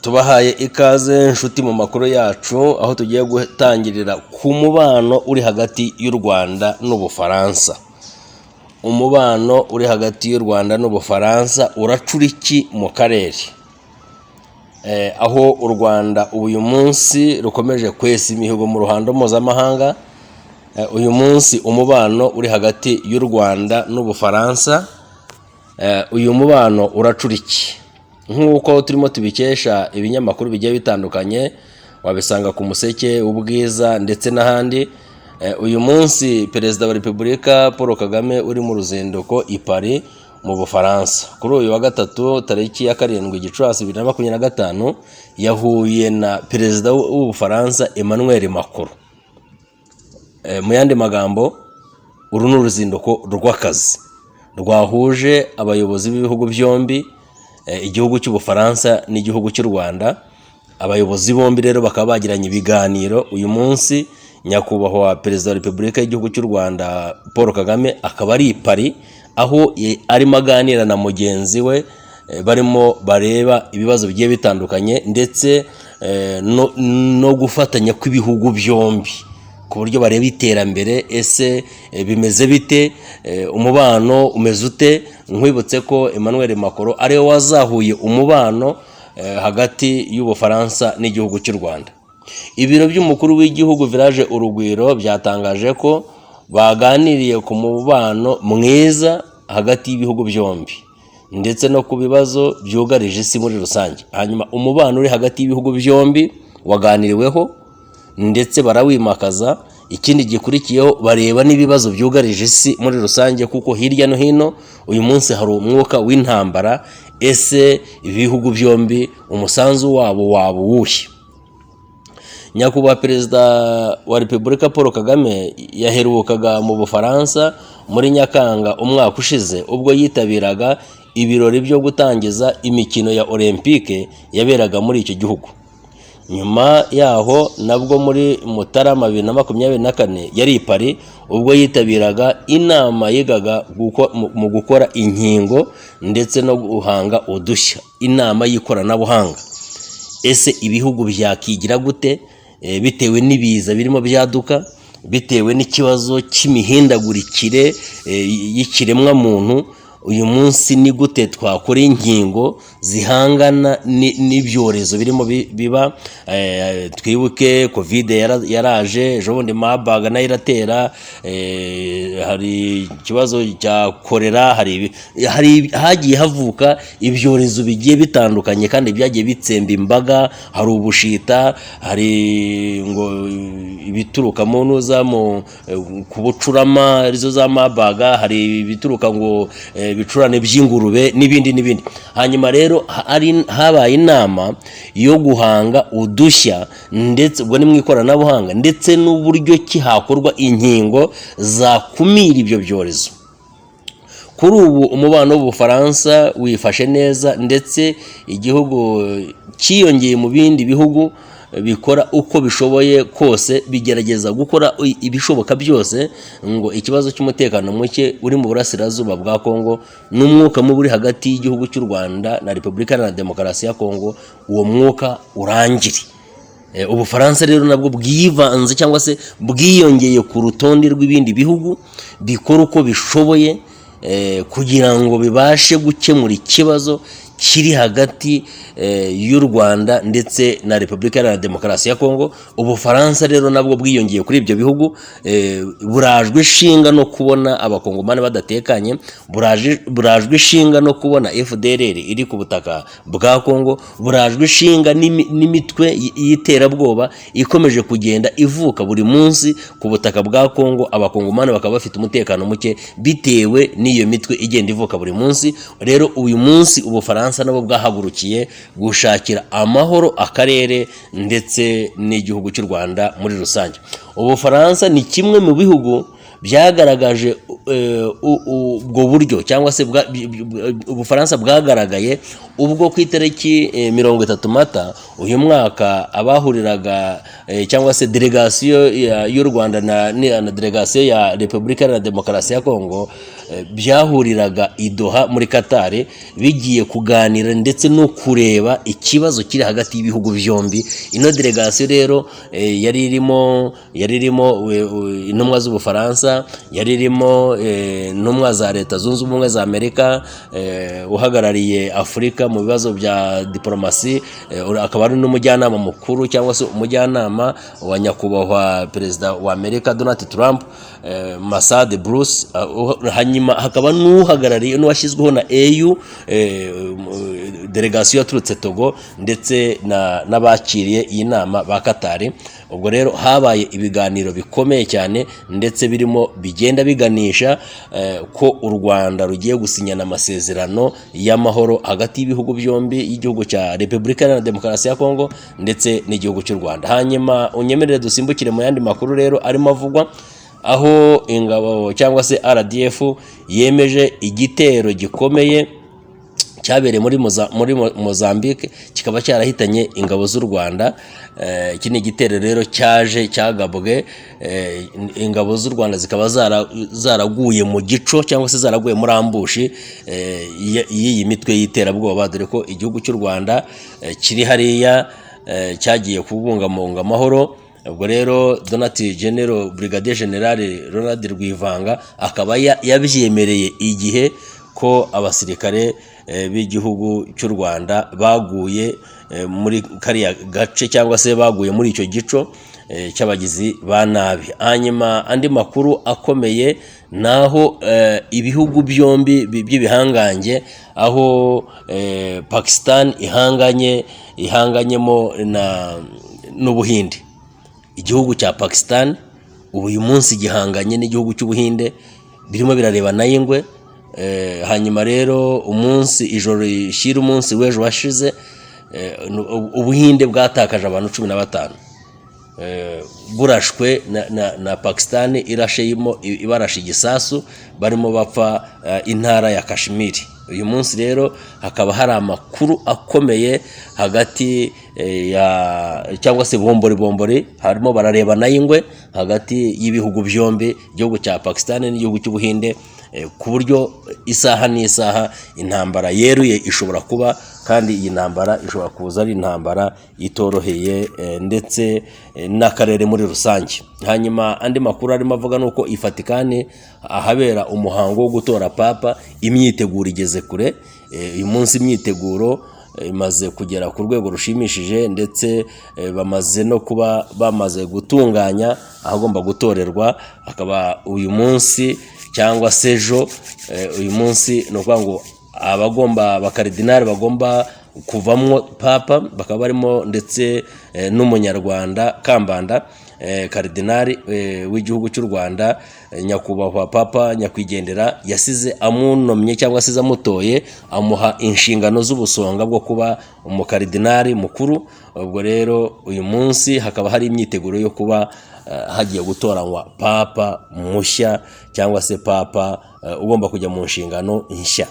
Tubahaye ikaze nshuti mu makuru yacu aho tugiye gutangirira ku mubano uri hagati y'u Rwanda n'Ubufaransa. Umubano uri hagati y'u Rwanda n'Ubufaransa uracura iki mu karere? Aho u Rwanda uyu munsi rukomeje kwesa imihigo mu ruhando mpuzamahanga. Uyu munsi umubano uri hagati y'u Rwanda n'Ubufaransa, uyu mubano uracura iki? Nk'uko turimo tubikesha ibinyamakuru bigiye bitandukanye, wabisanga ku Museke, Ubwiza ndetse n'ahandi. Uyu munsi Perezida wa Repubulika Paul Kagame uri mu ruzinduko i Paris mu Bufaransa. Kuri uyu wa gatatu tariki ya 7 Gicurasi 2025 yahuye na Perezida w'Ubufaransa Emmanuel Macron. Mu yandi magambo, uru ni uruzinduko rw'akazi rwahuje abayobozi b'ibihugu byombi, igihugu cy'Ubufaransa n'igihugu cy'u Rwanda. Abayobozi bombi rero bakaba bagiranye ibiganiro. Uyu munsi nyakubahwa Perezida wa Repubulika y'igihugu cy'u Rwanda Paul Kagame akaba ari i Paris, aho arimo aganira na mugenzi we, barimo bareba ibibazo bigiye bitandukanye ndetse no gufatanya kw'ibihugu byombi ku buryo bareba iterambere. Ese bimeze bite? Umubano umeze ute? Nkwibutse ko Emmanuel Macron ariwe wazahuye umubano hagati y'Ubufaransa n'igihugu cy'u Rwanda. Ibiro by'umukuru w'igihugu Village Urugwiro byatangaje ko baganiriye ku mubano mwiza hagati y'ibihugu byombi ndetse no ku bibazo byugarije isi muri rusange. Hanyuma umubano uri hagati y'ibihugu byombi waganiriweho ndetse barawimakaza. Ikindi gikurikiyeho bareba n'ibibazo byugarije isi muri rusange, kuko hirya no hino uyu munsi hari umwuka w'intambara. Ese ibihugu byombi umusanzu wabo waba uwuhe? Nyakubahwa Perezida wa Repubulika Paul Kagame yaherukaga mu Bufaransa muri Nyakanga umwaka ushize, ubwo yitabiraga ibirori byo gutangiza imikino ya Olympique yaberaga muri icyo gihugu. Nyuma yaho nabwo muri Mutarama 2024 yari i Paris, ubwo yitabiraga inama yigaga mu gukora inkingo ndetse no guhanga udushya, inama y'ikoranabuhanga. Ese ibihugu byakigira gute bitewe n'ibiza birimo byaduka, bitewe n'ikibazo cy'imihindagurikire y'ikiremwa muntu? Uyu munsi ni gute twakora inkingo zihangana n'ibyorezo birimo biba? Twibuke Covid yaraje, ejo bundi Marburg nayo iratera, hari ikibazo cya kolera, hagiye havuka ibyorezo bigiye bitandukanye kandi byagiye bitsemba imbaga. Hari ubushita, hari ngo ibituruka mu ntuza ku bucurama arizo za Marburg, hari ibituruka ngo bicurane by'ingurube n'ibindi. Hanyuma rero habaye inama yo guhanga udushya ndetse ubwo ni mu ikoranabuhanga ndetse n'uburyo ki hakorwa inkingo zakumira ibyo byorezo. Kuri ubu umubano w'Ubufaransa wifashe neza ndetse igihugu cyiyongeye mu bindi bihugu bikora uko bishoboye kose, bigerageza gukora ibishoboka byose ngo ikibazo cy'umutekano muke uri mu burasirazuba bwa Kongo n'umwuka mubi uri hagati y'igihugu cy'u Rwanda na Repubulika Iharanira Demokarasi ya Kongo, uwo mwuka urangire. Ubufaransa rero nabwo bwivanze cyangwa se bwiyongeye ku rutonde rw'ibindi bihugu bikora uko bishoboye kugira ngo bibashe gukemura ikibazo kiri hagati y'u Rwanda ndetse na Repubulika Iharanira Demokarasi ya Kongo. Ubufaransa rero nabwo bwiyongeye kuri ibyo bihugu, burajwe ishinga no kubona abakongomani badatekanye, burajwe ishinga no kubona FDLR iri ku butaka bwa Kongo, burajwe ishinga n'imitwe y'iterabwoba ikomeje kugenda ivuka buri munsi ku butaka bwa Kongo. Abakongomani bakaba bafite umutekano muke bitewe n'iyo mitwe igenda ivuka buri munsi. Rero uyu munsi Ubufaransa nabo bwahagurukiye gushakira amahoro akarere ndetse n'igihugu cy'u Rwanda muri rusange. Ubufaransa ni kimwe mu bihugu byagaragaje ubwo buryo cyangwa se Ubufaransa bwagaragaye ubwo ku itariki 30 Mata uyu mwaka abahuriraga cyangwa se delegation y'u Rwanda na delegation ya Repubulika ya Demokarasi ya Kongo byahuriraga i Doha muri Qatar bigiye kuganira ndetse no kureba ikibazo kiri hagati y'ibihugu byombi. Ino delegation rero yari irimo intumwa z'Ubufaransa, yari irimo intumwa za Leta Zunze Ubumwe za Amerika, uhagarariye Afurika mu bibazo bya diplomasi, akaba ari n'umujyanama mukuru cyangwa se umujyanama wa nyakubahwa perezida wa Amerika Donald Trump, Masad Bruce. Hanyuma hakaba n'uhagarariye n'uwashyizweho na EU delegation yaturutse Togo ndetse n'abakiriye iyi nama ba Qatar. Ubwo rero habaye ibiganiro bikomeye cyane ndetse birimo bigenda biganisha ko u Rwanda rugiye gusinyana amasezerano y'amahoro hagati y'ibihugu byombi, y'igihugu cya Repubulika ya Demokarasi ya Kongo ndetse n'igihugu cy'u Rwanda. Hanyuma unyemerere dusimbukire mu yandi makuru rero arimo avugwa, aho ingabo cyangwa se RDF yemeje igitero gikomeye cyabereye muri Mozambique kikaba cyarahitanye ingabo z'u Rwanda. Iki ni igitero rero cyagabwe, ingabo z'u Rwanda zikaba zaraguye mu gico cyangwa se zaraguye muri ambushi y'iyi mitwe y'iterabwoba, dore ko igihugu cy'u Rwanda kiri hariya cyagiye kubungabunga amahoro. Ubwo rero General Brigadier General Ronald Rwivanga akaba yabyemereye igihe ko abasirikare b'igihugu cy'u Rwanda baguye muri kariya gace cyangwa se baguye muri icyo gico cy'abagizi ba nabi. Hanyuma andi makuru akomeye naho ibihugu byombi by'ibihangange, aho Pakistan ihanganyemo n'Ubuhinde. Igihugu cya Pakistan uyu munsi gihanganye n'igihugu cy'Ubuhinde, birimo birarebana y'ingwe. Hanyuma rero ijoro rishyira umunsi w'ejo washize, Ubuhinde bwatakaje abantu 15 burashwe na Pakistan ibarashe igisasu, barimo bapfa intara ya Kashmir. Uyu munsi rero hakaba hari amakuru akomeye hagati cyangwa se bombori harimo bararebana y'ingwe hagati y'ibihugu byombi, igihugu cya Pakistan n'igihugu cy'Ubuhinde, ku buryo isaha n'isaha intambara yeruye ishobora kuba, kandi iyi ntambara ishobora kuza ari intambara itoroheye ndetse n'akarere muri rusange. Hanyuma andi makuru arimo avuga nuko i Vatican ahabera umuhango wo gutora papa, imyiteguro igeze kure. Uyu munsi imyiteguro imaze kugera ku rwego rushimishije, ndetse bamaze no kuba bamaze gutunganya ahagomba gutorerwa. Akaba uyu munsi cyangwa se ejo, uyu munsi no kuvuga ngo abakaridinari bagomba kuvamwo papa, bakaba barimo ndetse n'umunyarwanda Kambanda, karidinari w'igihugu cy'u Rwanda, nyakubahwa papa nyakwigendera yasize amunomye cyangwa se amutoye, amuha inshingano z'ubusonga bwo kuba umukaridinari mukuru. Ubwo rero uyu munsi hakaba hari imyiteguro yo kuba hagiye gutoranywa papa mushya cyangwa se papa ugomba kujya mu nshingano nshya.